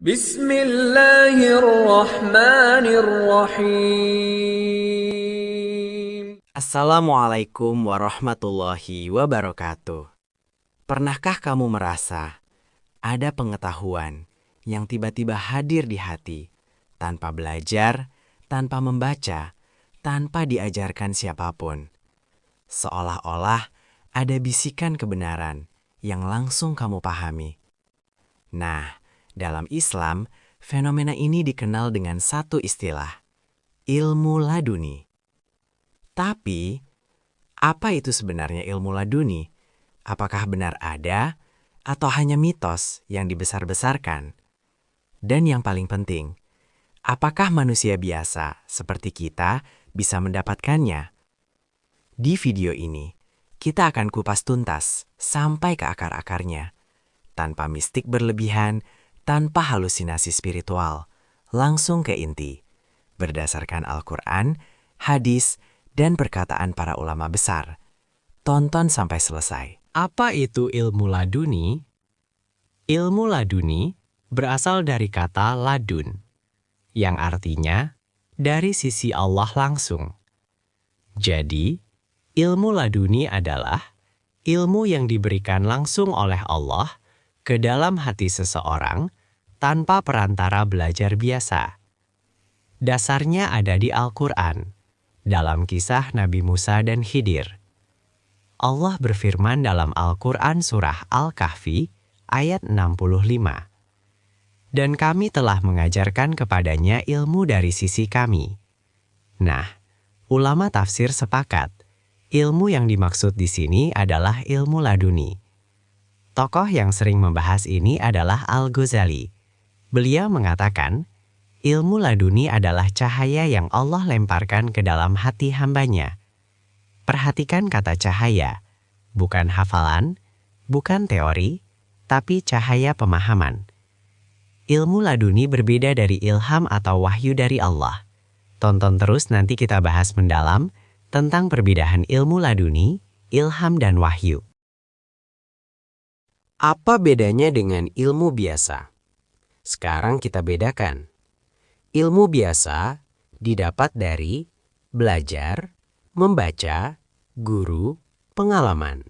Bismillahirrahmanirrahim. Assalamualaikum warahmatullahi wabarakatuh. Pernahkah kamu merasa ada pengetahuan yang tiba-tiba hadir di hati tanpa belajar, tanpa membaca, tanpa diajarkan siapapun? Seolah-olah ada bisikan kebenaran yang langsung kamu pahami. Nah, dalam Islam, fenomena ini dikenal dengan satu istilah, ilmu laduni. Tapi, apa itu sebenarnya ilmu laduni? Apakah benar ada atau hanya mitos yang dibesar-besarkan? Dan yang paling penting, apakah manusia biasa seperti kita bisa mendapatkannya? Di video ini, kita akan kupas tuntas sampai ke akar-akarnya, tanpa mistik berlebihan, tanpa halusinasi spiritual, langsung ke inti, berdasarkan Al-Quran, hadis, dan perkataan para ulama besar. Tonton sampai selesai. Apa itu ilmu laduni? Ilmu laduni berasal dari kata ladun, yang artinya dari sisi Allah langsung. Jadi, ilmu laduni adalah ilmu yang diberikan langsung oleh Allah ke dalam hati seseorang tanpa perantara belajar biasa. Dasarnya ada di Al-Quran, dalam kisah Nabi Musa dan Khidir. Allah berfirman dalam Al-Quran surah Al-Kahfi ayat 65. Dan kami telah mengajarkan kepadanya ilmu dari sisi kami. Nah, ulama tafsir sepakat, ilmu yang dimaksud di sini adalah ilmu laduni. Tokoh yang sering membahas ini adalah Al-Ghazali. Beliau mengatakan, ilmu laduni adalah cahaya yang Allah lemparkan ke dalam hati hambanya. Perhatikan kata cahaya, bukan hafalan, bukan teori, tapi cahaya pemahaman. Ilmu laduni berbeda dari ilham atau wahyu dari Allah. Tonton terus nanti kita bahas mendalam tentang perbedaan ilmu laduni, ilham, dan wahyu. Apa bedanya dengan ilmu biasa? Sekarang kita bedakan. Ilmu biasa didapat dari belajar, membaca, guru, pengalaman.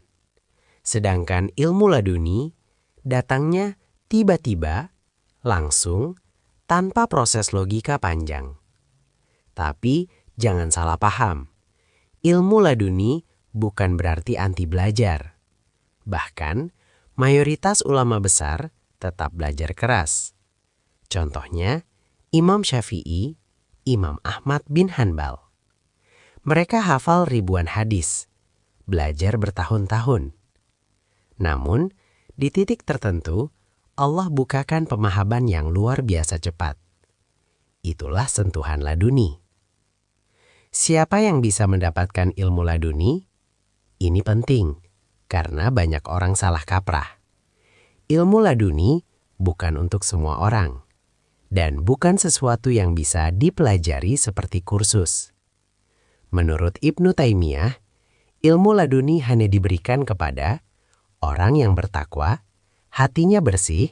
Sedangkan ilmu laduni datangnya tiba-tiba, langsung, tanpa proses logika panjang. Tapi jangan salah paham. Ilmu laduni bukan berarti anti belajar. Bahkan, mayoritas ulama besar tetap belajar keras. Contohnya, Imam Syafi'i, Imam Ahmad bin Hanbal. Mereka hafal ribuan hadis, belajar bertahun-tahun. Namun, di titik tertentu, Allah bukakan pemahaman yang luar biasa cepat. Itulah sentuhan laduni. Siapa yang bisa mendapatkan ilmu laduni? Ini penting, karena banyak orang salah kaprah. Ilmu laduni bukan untuk semua orang, dan bukan sesuatu yang bisa dipelajari seperti kursus. Menurut Ibnu Taimiyah, ilmu laduni hanya diberikan kepada orang yang bertakwa, hatinya bersih,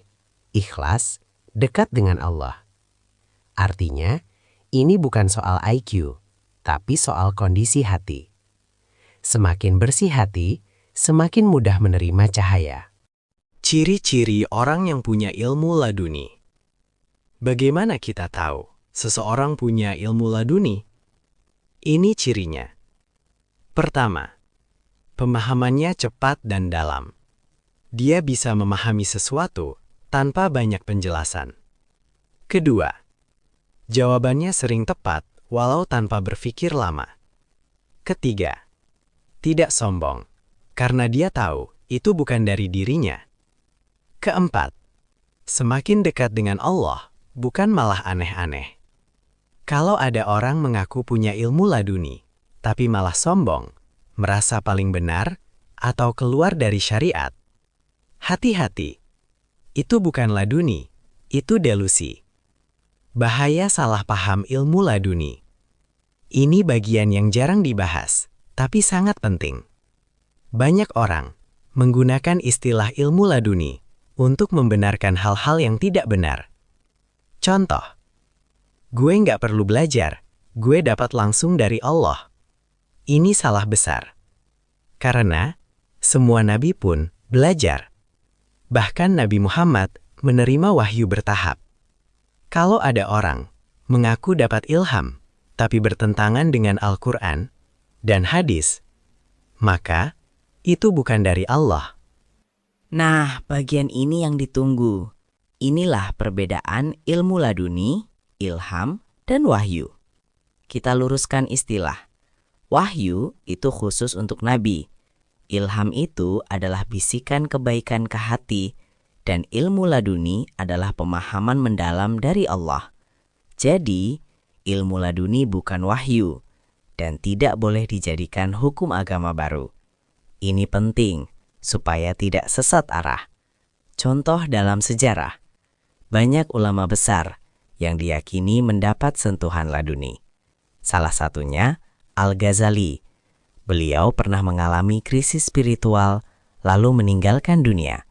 ikhlas, dekat dengan Allah. Artinya, ini bukan soal IQ, tapi soal kondisi hati. Semakin bersih hati, semakin mudah menerima cahaya. Ciri-ciri orang yang punya ilmu laduni. Bagaimana kita tahu seseorang punya ilmu laduni? Ini cirinya. Pertama, pemahamannya cepat dan dalam. Dia bisa memahami sesuatu tanpa banyak penjelasan. Kedua, jawabannya sering tepat walau tanpa berpikir lama. Ketiga, tidak sombong, karena dia tahu itu bukan dari dirinya. Keempat, semakin dekat dengan Allah, bukan malah aneh-aneh. Kalau ada orang mengaku punya ilmu laduni, tapi malah sombong, merasa paling benar, atau keluar dari syariat, hati-hati. Itu bukan laduni, itu delusi. Bahaya salah paham ilmu laduni. Ini bagian yang jarang dibahas, tapi sangat penting. Banyak orang menggunakan istilah ilmu laduni untuk membenarkan hal-hal yang tidak benar. Contoh, gue nggak perlu belajar, gue dapat langsung dari Allah. Ini salah besar. Karena semua nabi pun belajar. Bahkan Nabi Muhammad menerima wahyu bertahap. Kalau ada orang mengaku dapat ilham, tapi bertentangan dengan Al-Quran dan hadis, maka itu bukan dari Allah. Nah, bagian ini yang ditunggu. Inilah perbedaan ilmu laduni, ilham, dan wahyu. Kita luruskan istilah. Wahyu itu khusus untuk nabi. Ilham itu adalah bisikan kebaikan ke hati, dan ilmu laduni adalah pemahaman mendalam dari Allah. Jadi, ilmu laduni bukan wahyu, dan tidak boleh dijadikan hukum agama baru. Ini penting, supaya tidak sesat arah. Contoh dalam sejarah, banyak ulama besar yang diyakini mendapat sentuhan laduni. Salah satunya Al-Ghazali. Beliau pernah mengalami krisis spiritual lalu meninggalkan dunia.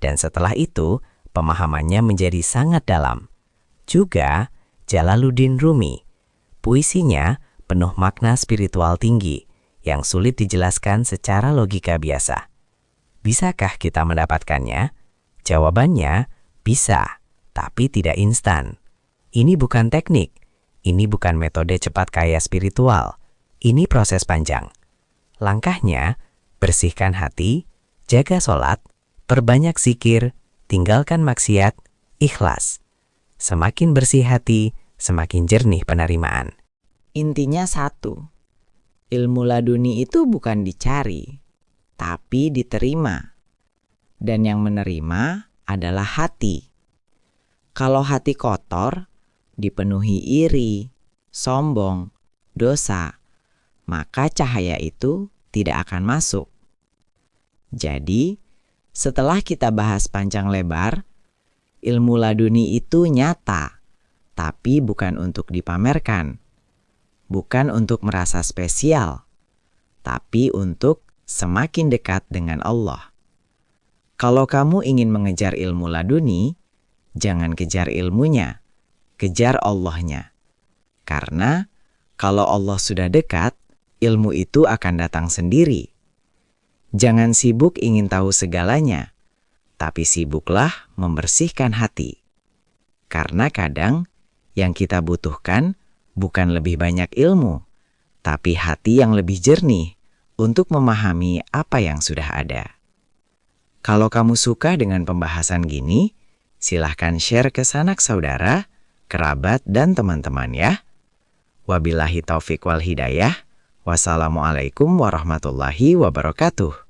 Dan setelah itu, pemahamannya menjadi sangat dalam. Juga Jalaluddin Rumi. Puisinya penuh makna spiritual tinggi yang sulit dijelaskan secara logika biasa. Bisakah kita mendapatkannya? Jawabannya, bisa, tapi tidak instan. Ini bukan teknik, ini bukan metode cepat kaya spiritual, ini proses panjang. Langkahnya, bersihkan hati, jaga sholat, perbanyak zikir, tinggalkan maksiat, ikhlas. Semakin bersih hati, semakin jernih penerimaan. Intinya satu, ilmu laduni itu bukan dicari, tapi diterima. Dan yang menerima adalah hati. Kalau hati kotor, dipenuhi iri, sombong, dosa, maka cahaya itu tidak akan masuk. Jadi, setelah kita bahas panjang lebar, ilmu laduni itu nyata, tapi bukan untuk dipamerkan. Bukan untuk merasa spesial, tapi untuk semakin dekat dengan Allah. Kalau kamu ingin mengejar ilmu laduni, jangan kejar ilmunya, kejar Allahnya. Karena kalau Allah sudah dekat, ilmu itu akan datang sendiri. Jangan sibuk ingin tahu segalanya, tapi sibuklah membersihkan hati. Karena kadang yang kita butuhkan bukan lebih banyak ilmu, tapi hati yang lebih jernih untuk memahami apa yang sudah ada. Kalau kamu suka dengan pembahasan gini, silahkan share ke sanak saudara, kerabat, dan teman-teman ya. Wabillahi taufik wal hidayah. Wassalamualaikum warahmatullahi wabarakatuh.